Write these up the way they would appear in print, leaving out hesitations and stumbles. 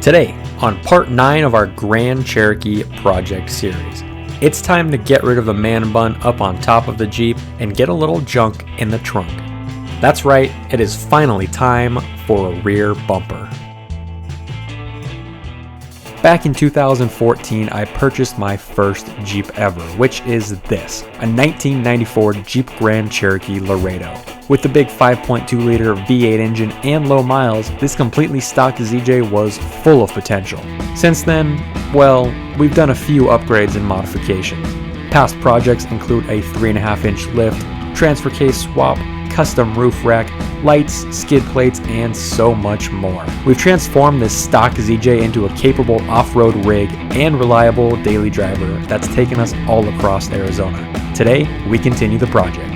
Today, on part 9 of our Grand Cherokee project series, it's time to get rid of the man bun up on top of the Jeep and get a little junk in the trunk. That's right, it is finally time for a rear bumper. Back in 2014, I purchased my first Jeep ever, which is this, a 1994 Jeep Grand Cherokee Laredo. With the big 5.2 liter V8 engine and low miles, this completely stock ZJ was full of potential. Since then, well, we've done a few upgrades and modifications. Past projects include a 3.5-inch lift, transfer case swap, custom roof rack, lights, skid plates, and so much more. We've transformed this stock ZJ into a capable off-road rig and reliable daily driver that's taken us all across Arizona. Today, we continue the project.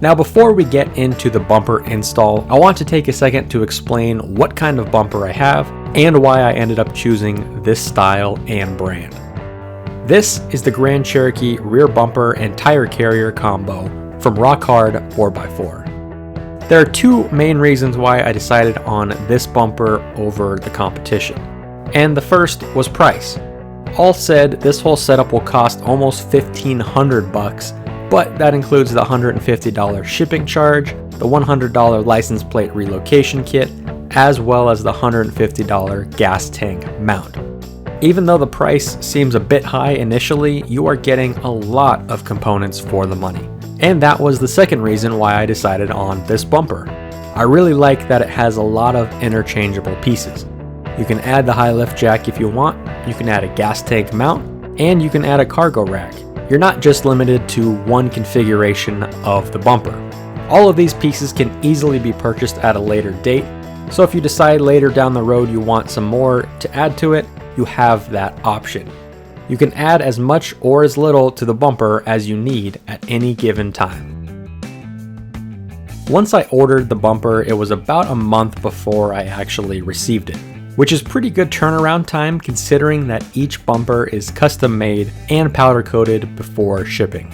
Now before we get into the bumper install, I want to take a second to explain what kind of bumper I have and why I ended up choosing this style and brand. This is the Grand Cherokee rear bumper and tire carrier combo from Rock Hard 4x4. There are two main reasons why I decided on this bumper over the competition, and the first was price. All said, this whole setup will cost almost $1,500, but that includes the $150 shipping charge, the $100 license plate relocation kit, as well as the $150 gas tank mount. Even though the price seems a bit high initially, you are getting a lot of components for the money. And that was the second reason why I decided on this bumper. I really like that it has a lot of interchangeable pieces. You can add the high lift jack if you want, you can add a gas tank mount, and you can add a cargo rack. You're not just limited to one configuration of the bumper. All of these pieces can easily be purchased at a later date, so if you decide later down the road you want some more to add to it, you have that option. You can add as much or as little to the bumper as you need at any given time. Once I ordered the bumper, it was about a month before I actually received it, which is pretty good turnaround time considering that each bumper is custom made and powder coated before shipping.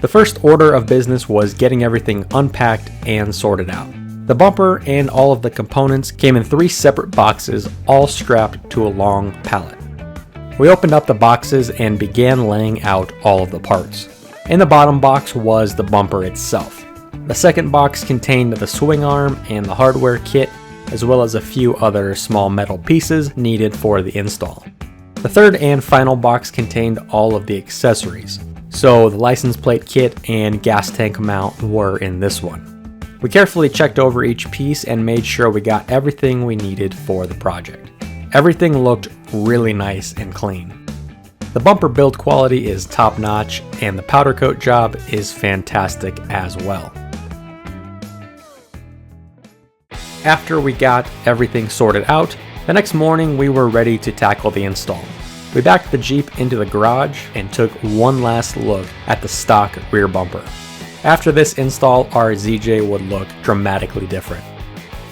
The first order of business was getting everything unpacked and sorted out. The bumper and all of the components came in 3 separate boxes, all strapped to a long pallet. We opened up the boxes and began laying out all of the parts. In the bottom box was the bumper itself. The second box contained the swing arm and the hardware kit, as well as a few other small metal pieces needed for the install. The third and final box contained all of the accessories, so the license plate kit and gas tank mount were in this one. We carefully checked over each piece and made sure we got everything we needed for the project. Everything looked really nice and clean. The bumper build quality is top notch and the powder coat job is fantastic as well. After we got everything sorted out, the next morning we were ready to tackle the install. We backed the Jeep into the garage and took one last look at the stock rear bumper. After this install, our ZJ would look dramatically different.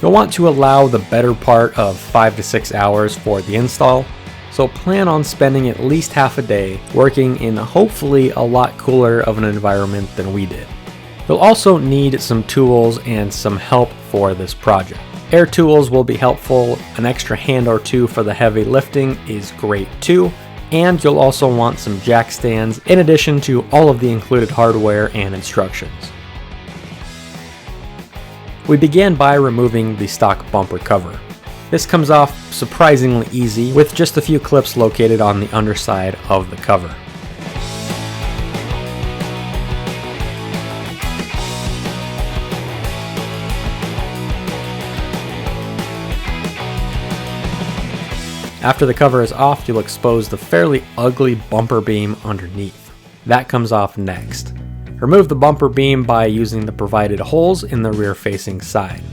You'll want to allow the better part of 5 to 6 hours for the install, so plan on spending at least half a day working in hopefully a lot cooler of an environment than we did. You'll also need some tools and some help for this project. Air tools will be helpful, an extra hand or two for the heavy lifting is great too, and you'll also want some jack stands in addition to all of the included hardware and instructions. We began by removing the stock bumper cover. This comes off surprisingly easy with just a few clips located on the underside of the cover. After the cover is off, you'll expose the fairly ugly bumper beam underneath. That comes off next. Remove the bumper beam by using the provided holes in the rear-facing side.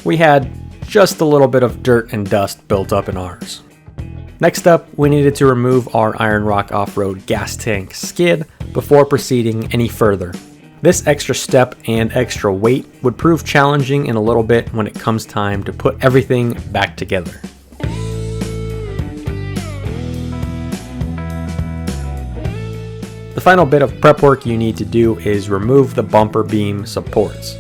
We had just a little bit of dirt and dust built up in ours. Next up, we needed to remove our Iron Rock off-road gas tank skid before proceeding any further. This extra step and extra weight would prove challenging in a little bit when it comes time to put everything back together. The final bit of prep work you need to do is remove the bumper beam supports.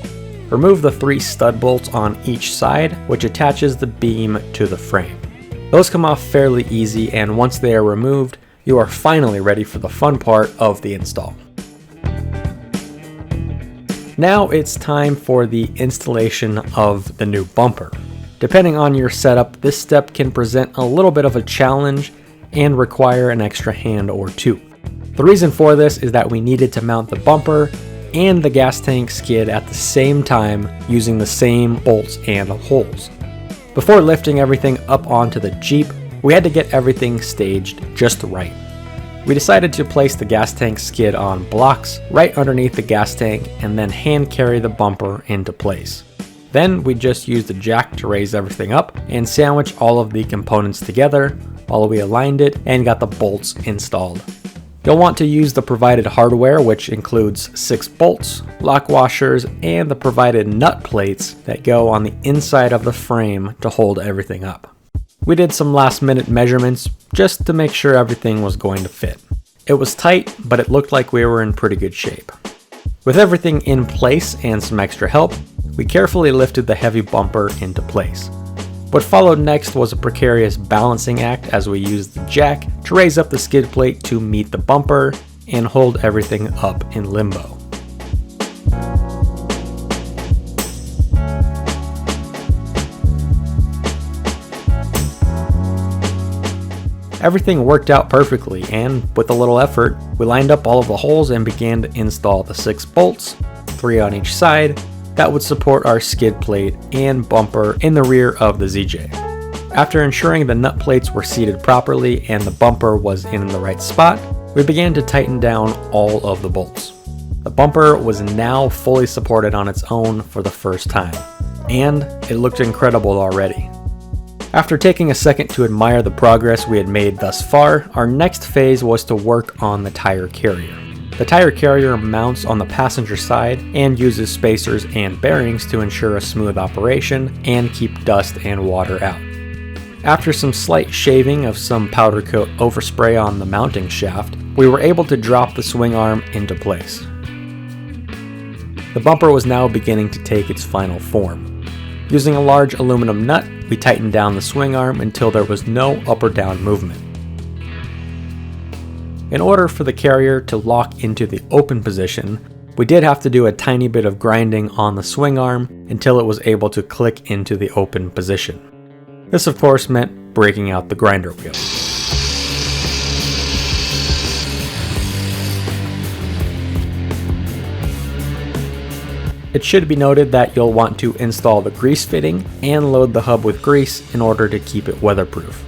Remove the 3 stud bolts on each side, which attaches the beam to the frame. Those come off fairly easy, and once they are removed, you are finally ready for the fun part of the install. Now it's time for the installation of the new bumper. Depending on your setup, this step can present a little bit of a challenge and require an extra hand or two. The reason for this is that we needed to mount the bumper and the gas tank skid at the same time using the same bolts and holes. Before lifting everything up onto the Jeep, we had to get everything staged just right. We decided to place the gas tank skid on blocks right underneath the gas tank and then hand carry the bumper into place. Then we just used the jack to raise everything up and sandwich all of the components together while we aligned it and got the bolts installed. You'll want to use the provided hardware, which includes 6 bolts, lock washers, and the provided nut plates that go on the inside of the frame to hold everything up. We did some last minute measurements just to make sure everything was going to fit. It was tight, but it looked like we were in pretty good shape. With everything in place and some extra help, we carefully lifted the heavy bumper into place. What followed next was a precarious balancing act as we used the jack to raise up the skid plate to meet the bumper and hold everything up in limbo. Everything worked out perfectly, and with a little effort, we lined up all of the holes and began to install the 6 bolts, 3 on each side, that would support our skid plate and bumper in the rear of the ZJ. After ensuring the nut plates were seated properly and the bumper was in the right spot, we began to tighten down all of the bolts. The bumper was now fully supported on its own for the first time, and it looked incredible already. After taking a second to admire the progress we had made thus far, our next phase was to work on the tire carrier. The tire carrier mounts on the passenger side and uses spacers and bearings to ensure a smooth operation and keep dust and water out. After some slight shaving of some powder coat overspray on the mounting shaft, we were able to drop the swing arm into place. The bumper was now beginning to take its final form. Using a large aluminum nut, we tightened down the swing arm until there was no up or down movement. In order for the carrier to lock into the open position, we did have to do a tiny bit of grinding on the swing arm until it was able to click into the open position. This of course meant breaking out the grinder wheel. It should be noted that you'll want to install the grease fitting and load the hub with grease in order to keep it weatherproof.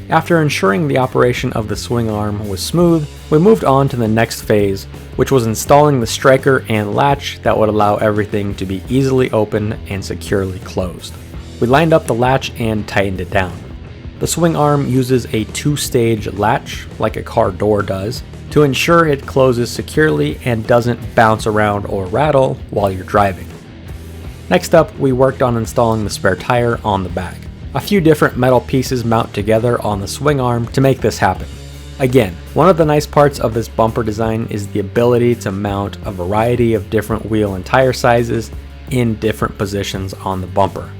After ensuring the operation of the swing arm was smooth, we moved on to the next phase, which was installing the striker and latch that would allow everything to be easily opened and securely closed. We lined up the latch and tightened it down. The swing arm uses a 2-stage latch, like a car door does, to ensure it closes securely and doesn't bounce around or rattle while you're driving. Next up, we worked on installing the spare tire on the back. A few different metal pieces mount together on the swing arm to make this happen. Again, one of the nice parts of this bumper design is the ability to mount a variety of different wheel and tire sizes in different positions on the bumper.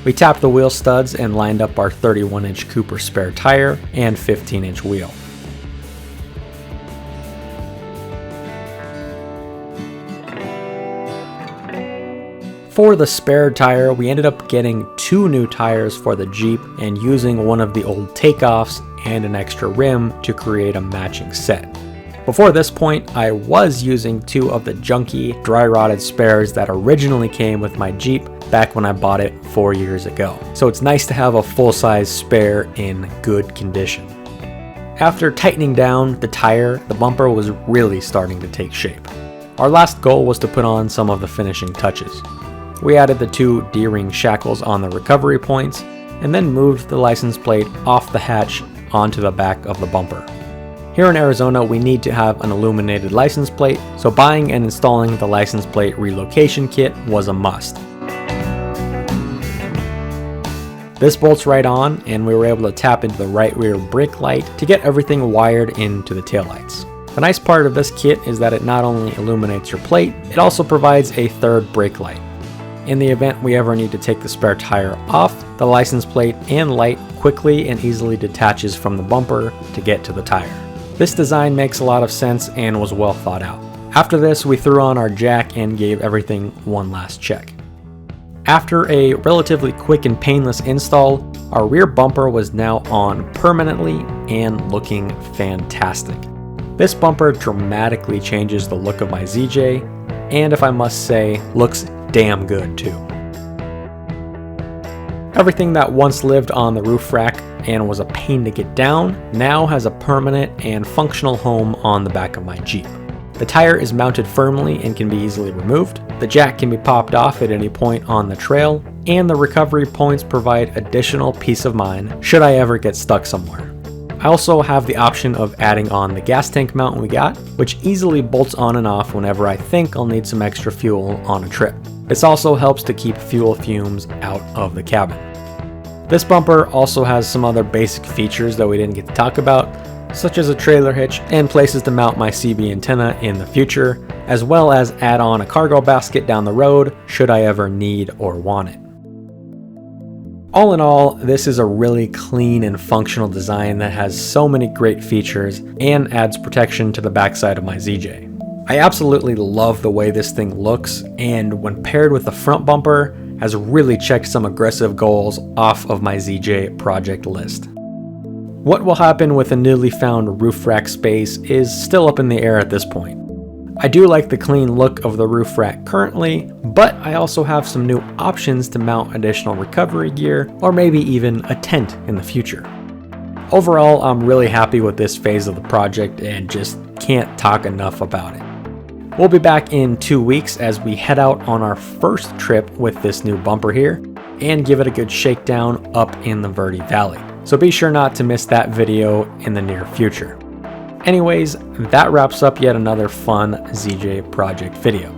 We tapped the wheel studs and lined up our 31-inch Cooper spare tire and 15-inch wheel. For the spare tire, we ended up getting 2 new tires for the Jeep and using one of the old takeoffs and an extra rim to create a matching set. Before this point, I was using 2 of the junky, dry-rotted spares that originally came with my Jeep back when I bought it 4 years ago. So it's nice to have a full-size spare in good condition. After tightening down the tire, the bumper was really starting to take shape. Our last goal was to put on some of the finishing touches. We added the 2 D-ring shackles on the recovery points, and then moved the license plate off the hatch onto the back of the bumper. Here in Arizona, we need to have an illuminated license plate, so buying and installing the license plate relocation kit was a must. This bolts right on, and we were able to tap into the right rear brake light to get everything wired into the taillights. The nice part of this kit is that it not only illuminates your plate, it also provides a third brake light. In the event we ever need to take the spare tire off, the license plate and light quickly and easily detaches from the bumper to get to the tire. This design makes a lot of sense and was well thought out. After this, we threw on our jack and gave everything one last check. After a relatively quick and painless install, our rear bumper was now on permanently and looking fantastic. This bumper dramatically changes the look of my ZJ, and if I must say, looks damn good too. Everything that once lived on the roof rack and was a pain to get down now has a permanent and functional home on the back of my Jeep. The tire is mounted firmly and can be easily removed, the jack can be popped off at any point on the trail, and the recovery points provide additional peace of mind should I ever get stuck somewhere. I also have the option of adding on the gas tank mount we got, which easily bolts on and off whenever I think I'll need some extra fuel on a trip. This also helps to keep fuel fumes out of the cabin. This bumper also has some other basic features that we didn't get to talk about, such as a trailer hitch and places to mount my CB antenna in the future, as well as add on a cargo basket down the road should I ever need or want it. All in all, this is a really clean and functional design that has so many great features and adds protection to the backside of my ZJ. I absolutely love the way this thing looks, and when paired with the front bumper, has really checked some aggressive goals off of my ZJ project list. What will happen with the newly found roof rack space is still up in the air at this point. I do like the clean look of the roof rack currently, but I also have some new options to mount additional recovery gear or maybe even a tent in the future. Overall, I'm really happy with this phase of the project and just can't talk enough about it. We'll be back in 2 weeks as we head out on our first trip with this new bumper here and give it a good shakedown up in the Verde Valley. So be sure not to miss that video in the near future. Anyways, that wraps up yet another fun ZJ project video.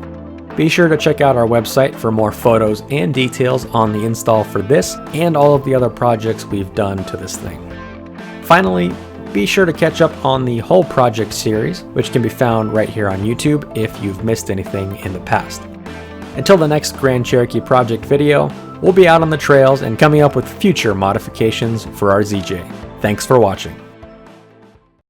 Be sure to check out our website for more photos and details on the install for this and all of the other projects we've done to this thing. Finally, be sure to catch up on the whole project series, which can be found right here on YouTube if you've missed anything in the past. Until the next Grand Cherokee project video, we'll be out on the trails and coming up with future modifications for our ZJ. Thanks for watching.